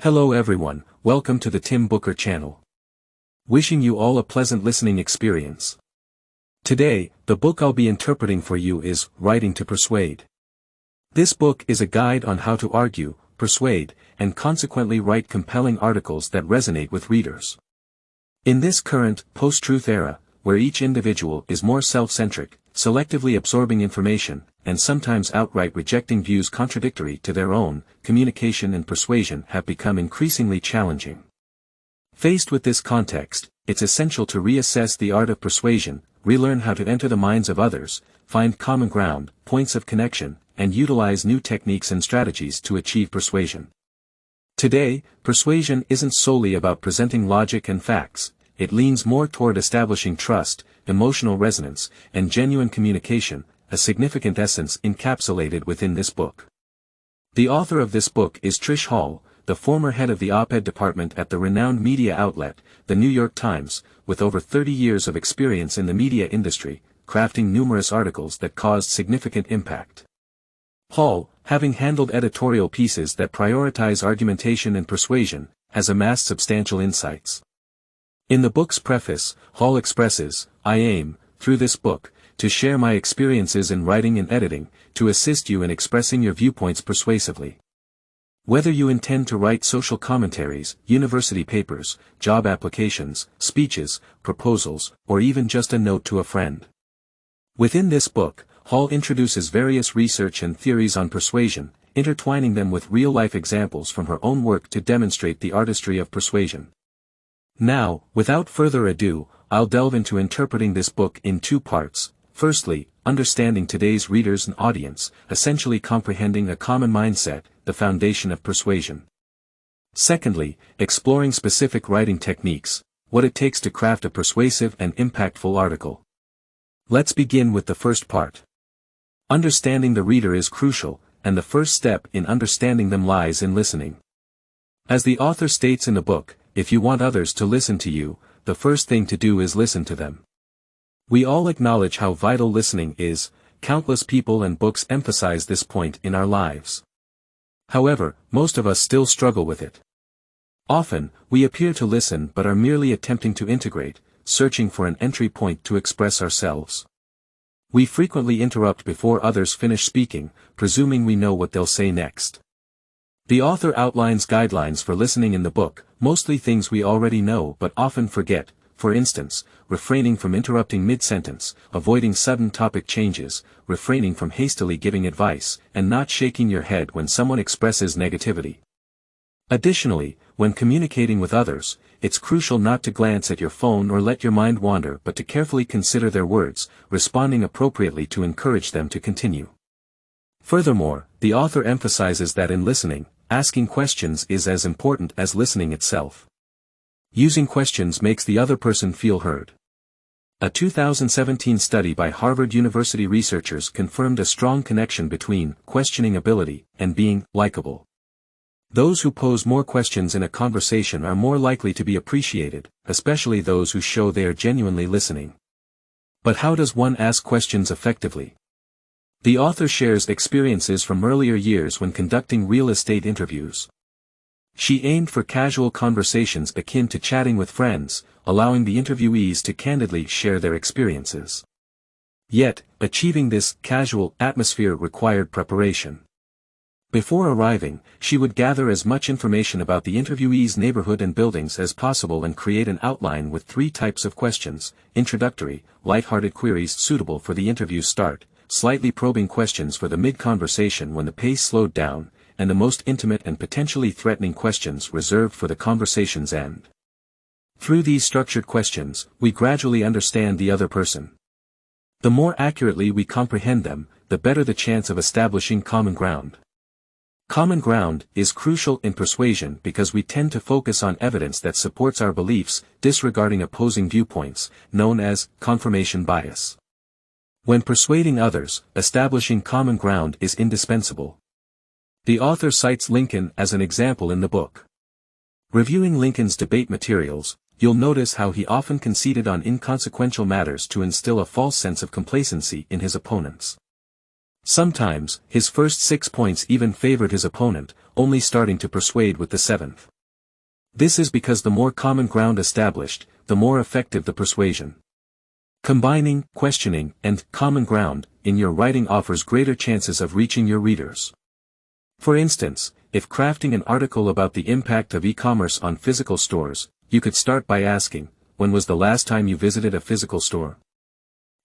Hello everyone, welcome to the Tim Booker channel. Wishing you all a pleasant listening experience. Today, the book I'll be interpreting for you is Writing to Persuade. This book is a guide on how to argue, persuade, and consequently write compelling articles that resonate with readers. In this current, post-truth era, where each individual is more self-centric, selectively absorbing information, and sometimes outright rejecting views contradictory to their own, communication and persuasion have become increasingly challenging. Faced with this context, it's essential to reassess the art of persuasion, relearn how to enter the minds of others, find common ground, points of connection, and utilize new techniques and strategies to achieve persuasion. Today, persuasion isn't solely about presenting logic and facts. It leans more toward establishing trust, emotional resonance, and genuine communication, a significant essence encapsulated within this book. The author of this book is Trish Hall, the former head of the op-ed department at the renowned media outlet, The New York Times, with over 30 years of experience in the media industry, crafting numerous articles that caused significant impact. Hall, having handled editorial pieces that prioritize argumentation and persuasion, has amassed substantial insights. In the book's preface, Hall expresses, "I aim, through this book, to share my experiences in writing and editing, to assist you in expressing your viewpoints persuasively. Whether you intend to write social commentaries, university papers, job applications, speeches, proposals, or even just a note to a friend." Within this book, Hall introduces various research and theories on persuasion, intertwining them with real-life examples from her own work to demonstrate the artistry of persuasion. Now, without further ado, I'll delve into interpreting this book in two parts. Firstly, understanding today's readers and audience, essentially comprehending a common mindset, the foundation of persuasion. Secondly, exploring specific writing techniques, what it takes to craft a persuasive and impactful article. Let's begin with the first part. Understanding the reader is crucial, and the first step in understanding them lies in listening. As the author states in the book, if you want others to listen to you, the first thing to do is listen to them. We all acknowledge how vital listening is. Countless people and books emphasize this point in our lives. However, most of us still struggle with it. Often, we appear to listen but are merely attempting to integrate, searching for an entry point to express ourselves. We frequently interrupt before others finish speaking, presuming we know what they'll say next. The author outlines guidelines for listening in the book, mostly things we already know but often forget, for instance, refraining from interrupting mid-sentence, avoiding sudden topic changes, refraining from hastily giving advice, and not shaking your head when someone expresses negativity. Additionally, when communicating with others, it's crucial not to glance at your phone or let your mind wander but to carefully consider their words, responding appropriately to encourage them to continue. Furthermore, the author emphasizes that in listening, asking questions is as important as listening itself. Using questions makes the other person feel heard. A 2017 study by Harvard University researchers confirmed a strong connection between questioning ability and being likable. Those who pose more questions in a conversation are more likely to be appreciated, especially those who show they are genuinely listening. But how does one ask questions effectively? The author shares experiences from earlier years when conducting real estate interviews. She aimed for casual conversations akin to chatting with friends, allowing the interviewees to candidly share their experiences. Yet, achieving this casual atmosphere required preparation. Before arriving, she would gather as much information about the interviewee's neighborhood and buildings as possible and create an outline with 3 types of questions: introductory, lighthearted queries suitable for the interview's start, slightly probing questions for the mid-conversation when the pace slowed down, and the most intimate and potentially threatening questions reserved for the conversation's end. Through these structured questions, we gradually understand the other person. The more accurately we comprehend them, the better the chance of establishing common ground. Common ground is crucial in persuasion because we tend to focus on evidence that supports our beliefs, disregarding opposing viewpoints, known as confirmation bias. When persuading others, establishing common ground is indispensable. The author cites Lincoln as an example in the book. Reviewing Lincoln's debate materials, you'll notice how he often conceded on inconsequential matters to instill a false sense of complacency in his opponents. Sometimes, his first 6 points even favored his opponent, only starting to persuade with the 7th. This is because the more common ground established, the more effective the persuasion. Combining, questioning, and common ground in your writing offers greater chances of reaching your readers. For instance, if crafting an article about the impact of e-commerce on physical stores, you could start by asking, when was the last time you visited a physical store?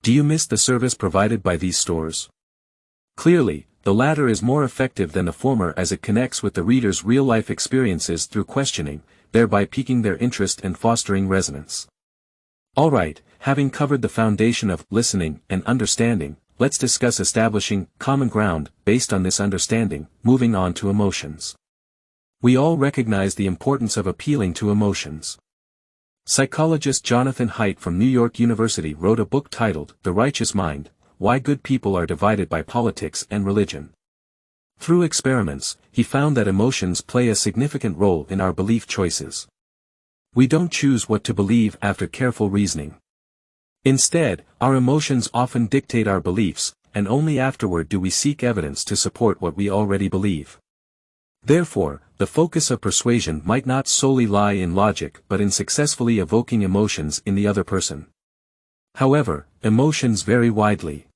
Do you miss the service provided by these stores? Clearly, the latter is more effective than the former as it connects with the reader's real-life experiences through questioning, thereby piquing their interest and fostering resonance. Alright, having covered the foundation of listening and understanding, let's discuss establishing common ground based on this understanding, moving on to emotions. We all recognize the importance of appealing to emotions. Psychologist Jonathan Haidt from New York University wrote a book titled The Righteous Mind: Why Good People Are Divided by Politics and Religion. Through experiments, he found that emotions play a significant role in our belief choices. We don't choose what to believe after careful reasoning. Instead, our emotions often dictate our beliefs, and only afterward do we seek evidence to support what we already believe. Therefore, the focus of persuasion might not solely lie in logic but in successfully evoking emotions in the other person. However, emotions vary widely.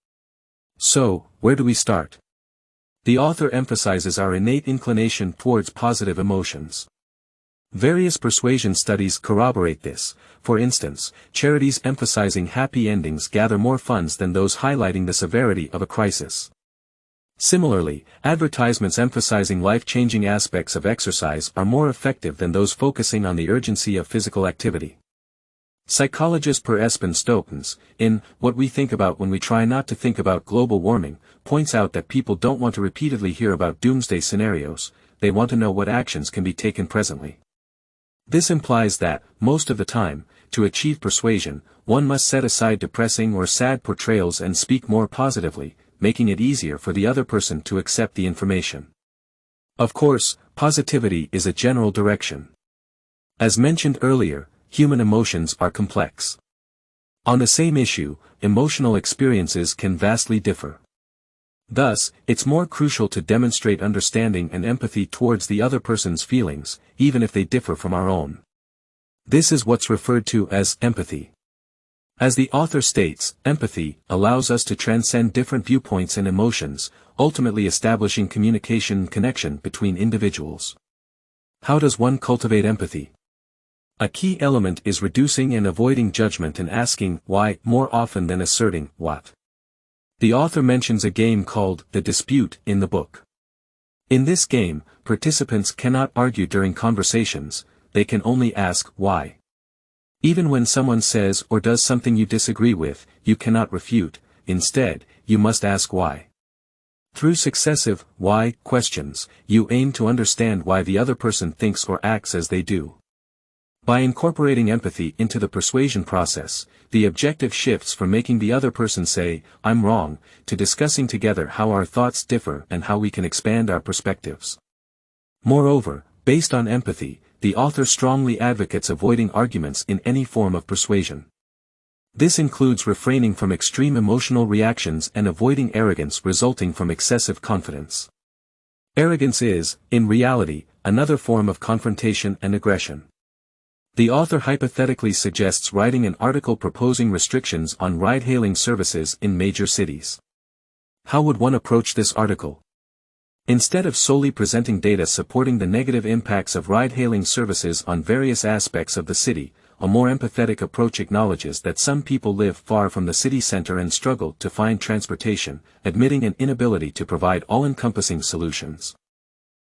So, where do we start? The author emphasizes our innate inclination towards positive emotions. Various persuasion studies corroborate this. For instance, charities emphasizing happy endings gather more funds than those highlighting the severity of a crisis. Similarly, advertisements emphasizing life-changing aspects of exercise are more effective than those focusing on the urgency of physical activity. Psychologist Per Espen Stokens, in What We Think About When We Try Not to Think About Global Warming, points out that people don't want to repeatedly hear about doomsday scenarios, they want to know what actions can be taken presently. This implies that, most of the time, to achieve persuasion, one must set aside depressing or sad portrayals and speak more positively, making it easier for the other person to accept the information. Of course, positivity is a general direction. As mentioned earlier, human emotions are complex. On the same issue, emotional experiences can vastly differ. Thus, it's more crucial to demonstrate understanding and empathy towards the other person's feelings, even if they differ from our own. This is what's referred to as empathy. As the author states, empathy allows us to transcend different viewpoints and emotions, ultimately establishing communication and connection between individuals. How does one cultivate empathy? A key element is reducing and avoiding judgment and asking why more often than asserting what. The author mentions a game called The Dispute in the book. In this game, participants cannot argue during conversations, they can only ask why. Even when someone says or does something you disagree with, you cannot refute, instead, you must ask why. Through successive why questions, you aim to understand why the other person thinks or acts as they do. By incorporating empathy into the persuasion process, the objective shifts from making the other person say, "I'm wrong," to discussing together how our thoughts differ and how we can expand our perspectives. Moreover, based on empathy, the author strongly advocates avoiding arguments in any form of persuasion. This includes refraining from extreme emotional reactions and avoiding arrogance resulting from excessive confidence. Arrogance is, in reality, another form of confrontation and aggression. The author hypothetically suggests writing an article proposing restrictions on ride-hailing services in major cities. How would one approach this article? Instead of solely presenting data supporting the negative impacts of ride-hailing services on various aspects of the city, a more empathetic approach acknowledges that some people live far from the city center and struggle to find transportation, admitting an inability to provide all-encompassing solutions.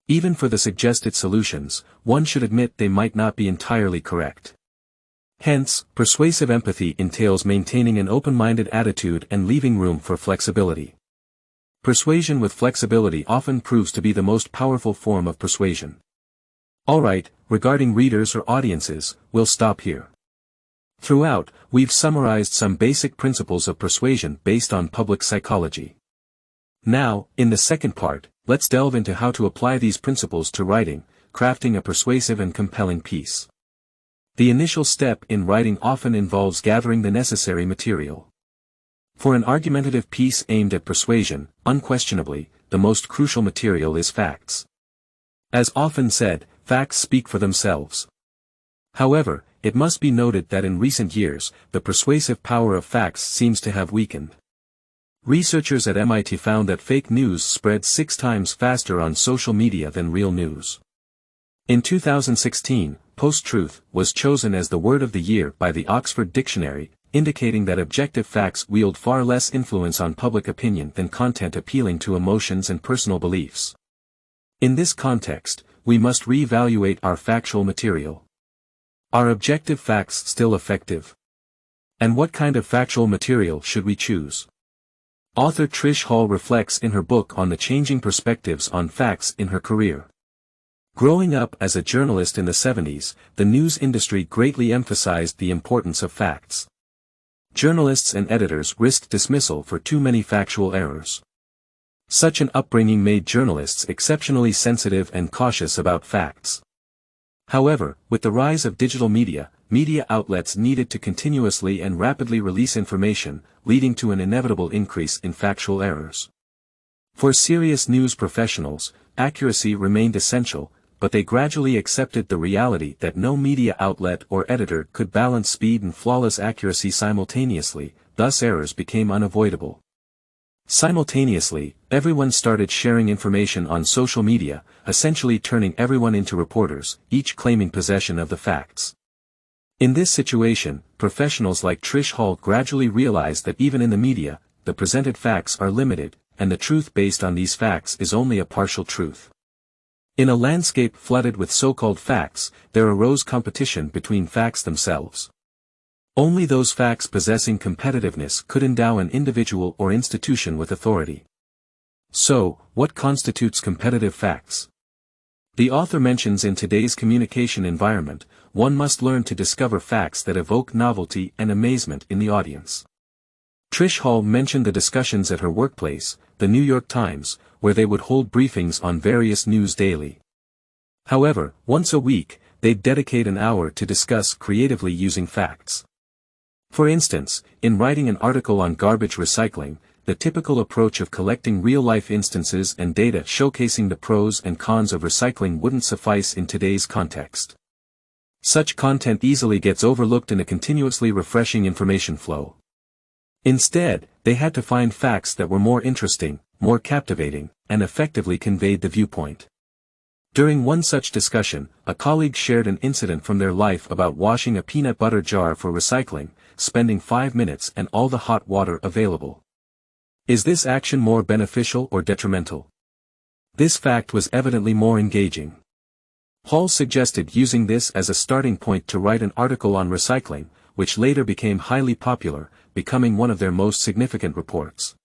Even for the suggested solutions, one should admit they might not be entirely correct. Hence, persuasive empathy entails maintaining an open-minded attitude and leaving room for flexibility. Persuasion with flexibility often proves to be the most powerful form of persuasion. Alright, regarding readers or audiences, we'll stop here. Throughout, we've summarized some basic principles of persuasion based on public psychology. Now, in the second part, let's delve into how to apply these principles to writing, crafting a persuasive and compelling piece. The initial step in writing often involves gathering the necessary material. For an argumentative piece aimed at persuasion, unquestionably, the most crucial material is facts. As often said, facts speak for themselves. However, it must be noted that in recent years, the persuasive power of facts seems to have weakened. Researchers at MIT found that fake news spread 6 times faster on social media than real news. In 2016, post-truth was chosen as the word of the year by the Oxford Dictionary, indicating that objective facts wield far less influence on public opinion than content appealing to emotions and personal beliefs. In this context, we must re-evaluate our factual material. Are objective facts still effective? And what kind of factual material should we choose? Author Trish Hall reflects in her book on the changing perspectives on facts in her career. Growing up as a journalist in the 70s, the news industry greatly emphasized the importance of facts. Journalists and editors risked dismissal for too many factual errors. Such an upbringing made journalists exceptionally sensitive and cautious about facts. However, with the rise of digital media, media outlets needed to continuously and rapidly release information, leading to an inevitable increase in factual errors. For serious news professionals, accuracy remained essential, but they gradually accepted the reality that no media outlet or editor could balance speed and flawless accuracy simultaneously, thus errors became unavoidable. Simultaneously, everyone started sharing information on social media, essentially turning everyone into reporters, each claiming possession of the facts. In this situation, professionals like Trish Hall gradually realized that even in the media, the presented facts are limited, and the truth based on these facts is only a partial truth. In a landscape flooded with so-called facts, there arose competition between facts themselves. Only those facts possessing competitiveness could endow an individual or institution with authority. So, what constitutes competitive facts? The author mentions in today's communication environment, one must learn to discover facts that evoke novelty and amazement in the audience. Trish Hall mentioned the discussions at her workplace, the New York Times, where they would hold briefings on various news daily. However, once a week, they'd dedicate an hour to discuss creatively using facts. For instance, in writing an article on garbage recycling, the typical approach of collecting real-life instances and data showcasing the pros and cons of recycling wouldn't suffice in today's context. Such content easily gets overlooked in a continuously refreshing information flow. Instead, they had to find facts that were more interesting, more captivating, and effectively conveyed the viewpoint. During one such discussion, a colleague shared an incident from their life about washing a peanut butter jar for recycling, spending 5 minutes and all the hot water available. Is this action more beneficial or detrimental? This fact was evidently more engaging. Hall suggested using this as a starting point to write an article on recycling, which later became highly popular, becoming one of their most significant reports.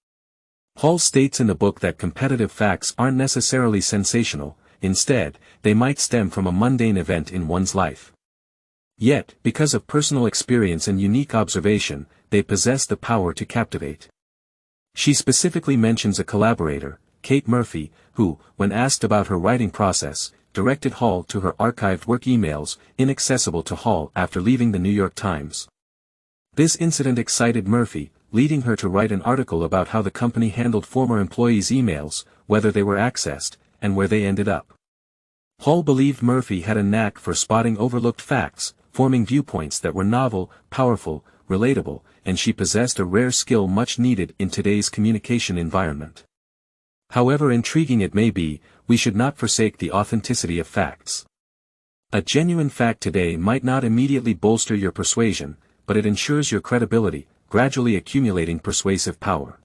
Hall states in the book that competitive facts aren't necessarily sensational, instead, they might stem from a mundane event in one's life. Yet, because of personal experience and unique observation, they possess the power to captivate. She specifically mentions a collaborator, Kate Murphy, who, when asked about her writing process, directed Hall to her archived work emails, inaccessible to Hall after leaving the New York Times. This incident excited Murphy, leading her to write an article about how the company handled former employees' emails, whether they were accessed, and where they ended up. Hall believed Murphy had a knack for spotting overlooked facts, forming viewpoints that were novel, powerful, relatable, and she possessed a rare skill much needed in today's communication environment. However intriguing it may be, we should not forsake the authenticity of facts. A genuine fact today might not immediately bolster your persuasion, but it ensures your credibility, gradually accumulating persuasive power.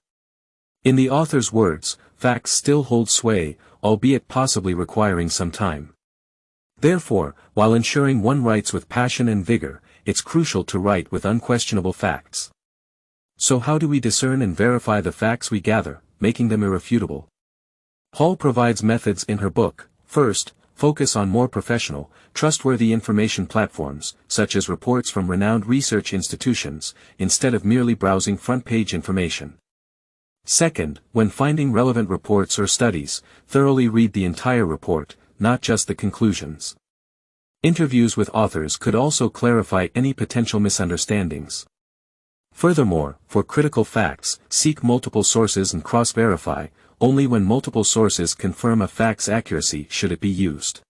In the author's words, facts still hold sway, albeit possibly requiring some time. Therefore, while ensuring one writes with passion and vigor, it's crucial to write with unquestionable facts. So how do we discern and verify the facts we gather, making them irrefutable? Hall provides methods in her book. First, focus on more professional, trustworthy information platforms, such as reports from renowned research institutions, instead of merely browsing front-page information. Second, when finding relevant reports or studies, thoroughly read the entire report, not just the conclusions. Interviews with authors could also clarify any potential misunderstandings. Furthermore, for critical facts, seek multiple sources and cross-verify. Only when multiple sources confirm a fact's accuracy should it be used.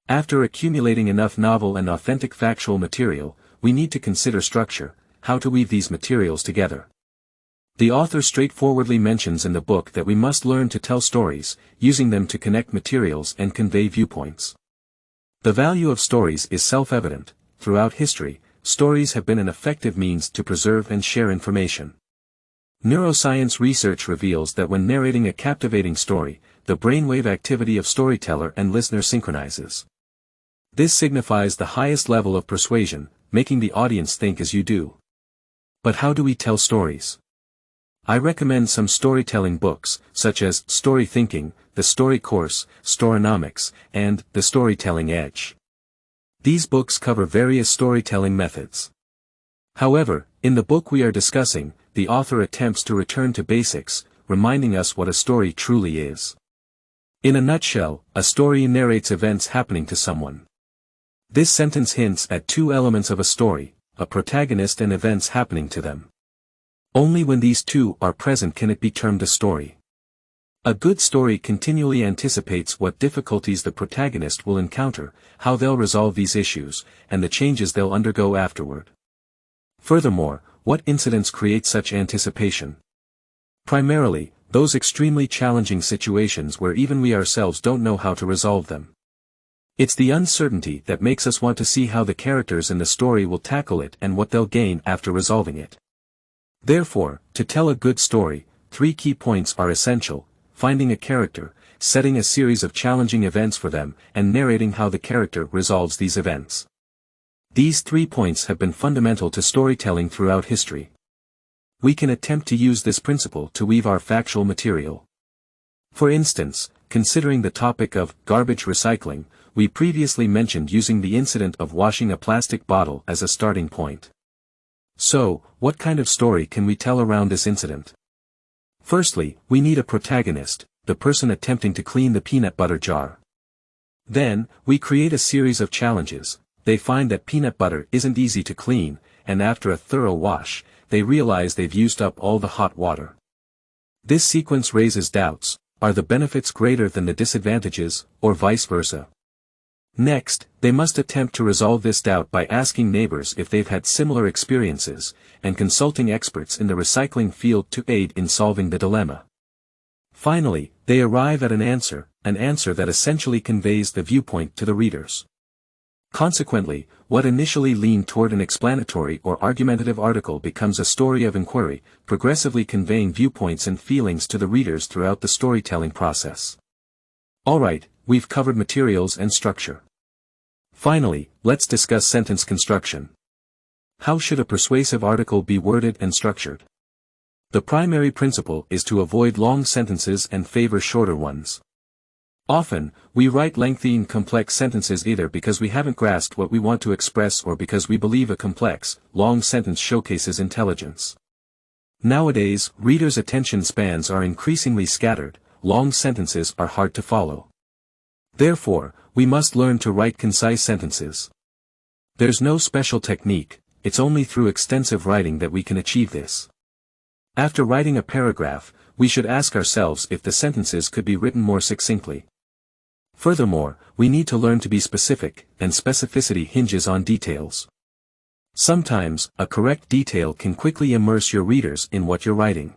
After accumulating enough novel and authentic factual material, we need to consider structure, how to weave these materials together. The author straightforwardly mentions in the book that we must learn to tell stories, using them to connect materials and convey viewpoints. The value of stories is self-evident. Throughout history, stories have been an effective means to preserve and share information. Neuroscience research reveals that when narrating a captivating story, the brainwave activity of storyteller and listener synchronizes. This signifies the highest level of persuasion, making the audience think as you do. But how do we tell stories? I recommend some storytelling books, such as Story Thinking, The Story Course, Storynomics, and The Storytelling Edge. These books cover various storytelling methods. However, in the book we are discussing, the author attempts to return to basics, reminding us what a story truly is. In a nutshell, a story narrates events happening to someone. This sentence hints at two elements of a story, a protagonist and events happening to them. Only when these two are present can it be termed a story. A good story continually anticipates what difficulties the protagonist will encounter, how they'll resolve these issues, and the changes they'll undergo afterward. Furthermore, what incidents create such anticipation? Primarily, those extremely challenging situations where even we ourselves don't know how to resolve them. It's the uncertainty that makes us want to see how the characters in the story will tackle it and what they'll gain after resolving it. Therefore, to tell a good story, 3 key points are essential: finding a character, setting a series of challenging events for them, and narrating how the character resolves these events. These 3 points have been fundamental to storytelling throughout history. We can attempt to use this principle to weave our factual material. For instance, considering the topic of garbage recycling, we previously mentioned using the incident of washing a plastic bottle as a starting point. So, what kind of story can we tell around this incident? Firstly, we need a protagonist, the person attempting to clean the peanut butter jar. Then, we create a series of challenges. They find that peanut butter isn't easy to clean, and after a thorough wash, they realize they've used up all the hot water. This sequence raises doubts: are the benefits greater than the disadvantages, or vice versa? Next, they must attempt to resolve this doubt by asking neighbors if they've had similar experiences, and consulting experts in the recycling field to aid in solving the dilemma. Finally, they arrive at an answer that essentially conveys the viewpoint to the readers. Consequently, what initially leaned toward an explanatory or argumentative article becomes a story of inquiry, progressively conveying viewpoints and feelings to the readers throughout the storytelling process. Alright, we've covered materials and structure. Finally, let's discuss sentence construction. How should a persuasive article be worded and structured? The primary principle is to avoid long sentences and favor shorter ones. Often, we write lengthy and complex sentences either because we haven't grasped what we want to express or because we believe a complex, long sentence showcases intelligence. Nowadays, readers' attention spans are increasingly scattered, long sentences are hard to follow. Therefore, we must learn to write concise sentences. There's no special technique, it's only through extensive writing that we can achieve this. After writing a paragraph, we should ask ourselves if the sentences could be written more succinctly. Furthermore, we need to learn to be specific, and specificity hinges on details. Sometimes, a correct detail can quickly immerse your readers in what you're writing.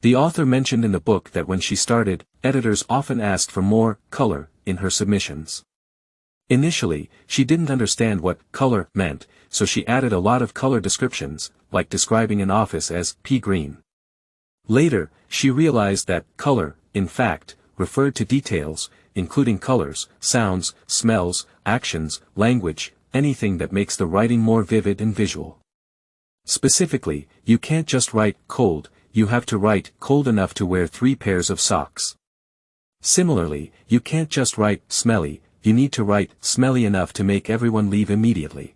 The author mentioned in the book that when she started, editors often asked for more color in her submissions. Initially, she didn't understand what color meant, so she added a lot of color descriptions, like describing an office as pea green. Later, she realized that color, in fact, referred to details, including colors, sounds, smells, actions, language, anything that makes the writing more vivid and visual. Specifically, you can't just write cold, you have to write cold enough to wear 3 pairs of socks. Similarly, you can't just write smelly, you need to write smelly enough to make everyone leave immediately.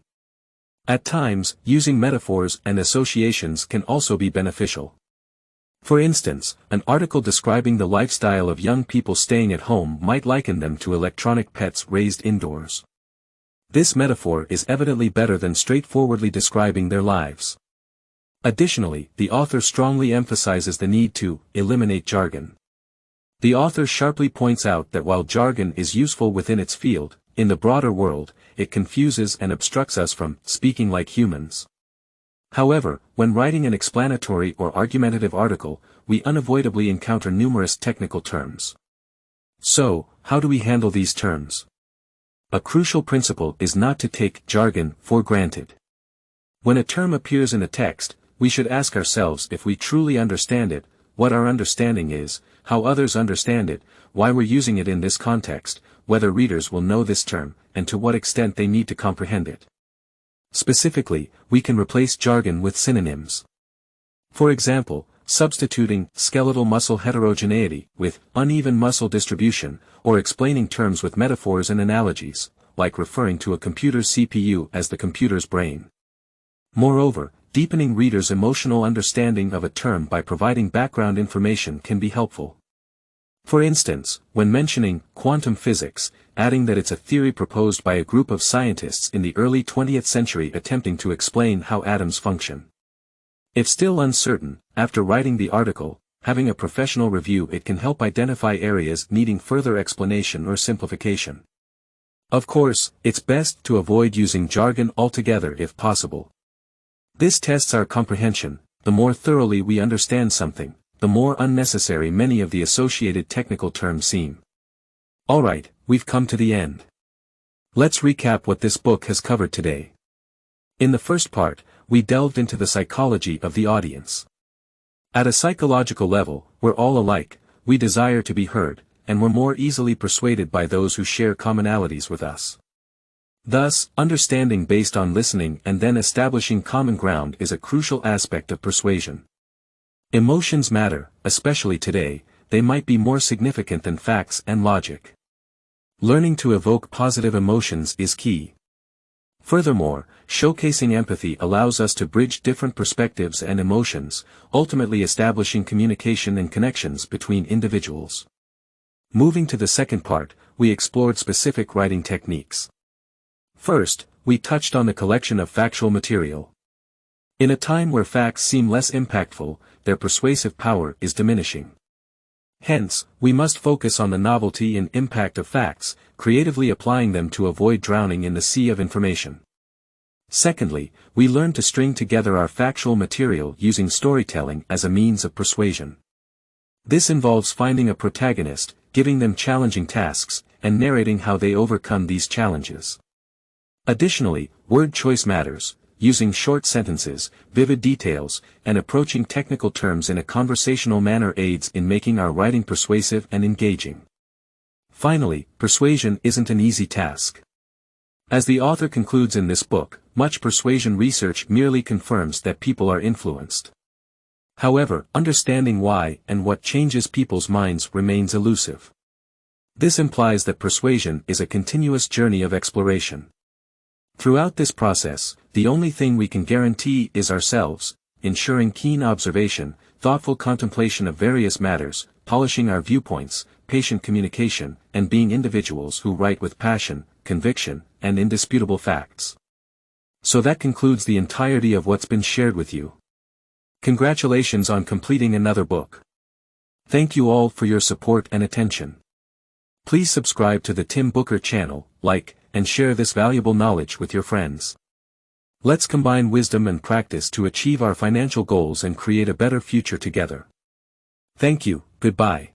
At times, using metaphors and associations can also be beneficial. For instance, an article describing the lifestyle of young people staying at home might liken them to electronic pets raised indoors. This metaphor is evidently better than straightforwardly describing their lives. Additionally, the author strongly emphasizes the need to eliminate jargon. The author sharply points out that while jargon is useful within its field, in the broader world, it confuses and obstructs us from speaking like humans. However, when writing an explanatory or argumentative article, we unavoidably encounter numerous technical terms. So, how do we handle these terms? A crucial principle is not to take jargon for granted. When a term appears in a text, we should ask ourselves if we truly understand it, what our understanding is, how others understand it, why we're using it in this context, whether readers will know this term, and to what extent they need to comprehend it. Specifically, we can replace jargon with synonyms. For example, substituting skeletal muscle heterogeneity with uneven muscle distribution, or explaining terms with metaphors and analogies, like referring to a computer's CPU as the computer's brain. Moreover, deepening readers' emotional understanding of a term by providing background information can be helpful. For instance, when mentioning quantum physics, adding that it's a theory proposed by a group of scientists in the early 20th century attempting to explain how atoms function. If still uncertain, after writing the article, having a professional review it can help identify areas needing further explanation or simplification. Of course, it's best to avoid using jargon altogether if possible. This tests our comprehension. The more thoroughly we understand something, the more unnecessary many of the associated technical terms seem. Alright, we've come to the end. Let's recap what this book has covered today. In the first part, we delved into the psychology of the audience. At a psychological level, we're all alike, we desire to be heard, and we're more easily persuaded by those who share commonalities with us. Thus, understanding based on listening and then establishing common ground is a crucial aspect of persuasion. Emotions matter, especially today, they might be more significant than facts and logic. Learning to evoke positive emotions is key. Furthermore, showcasing empathy allows us to bridge different perspectives and emotions, ultimately establishing communication and connections between individuals. Moving to the second part, we explored specific writing techniques. First, we touched on the collection of factual material. In a time where facts seem less impactful, their persuasive power is diminishing. Hence, we must focus on the novelty and impact of facts, creatively applying them to avoid drowning in the sea of information. Secondly, we learn to string together our factual material using storytelling as a means of persuasion. This involves finding a protagonist, giving them challenging tasks, and narrating how they overcome these challenges. Additionally, word choice matters. Using short sentences, vivid details, and approaching technical terms in a conversational manner aids in making our writing persuasive and engaging. Finally, persuasion isn't an easy task. As the author concludes in this book, much persuasion research merely confirms that people are influenced. However, understanding why and what changes people's minds remains elusive. This implies that persuasion is a continuous journey of exploration. Throughout this process, the only thing we can guarantee is ourselves, ensuring keen observation, thoughtful contemplation of various matters, polishing our viewpoints, patient communication, and being individuals who write with passion, conviction, and indisputable facts. So that concludes the entirety of what's been shared with you. Congratulations on completing another book. Thank you all for your support and attention. Please subscribe to the Tim Booker channel, like, and share this valuable knowledge with your friends. Let's combine wisdom and practice to achieve our financial goals and create a better future together. Thank you, goodbye.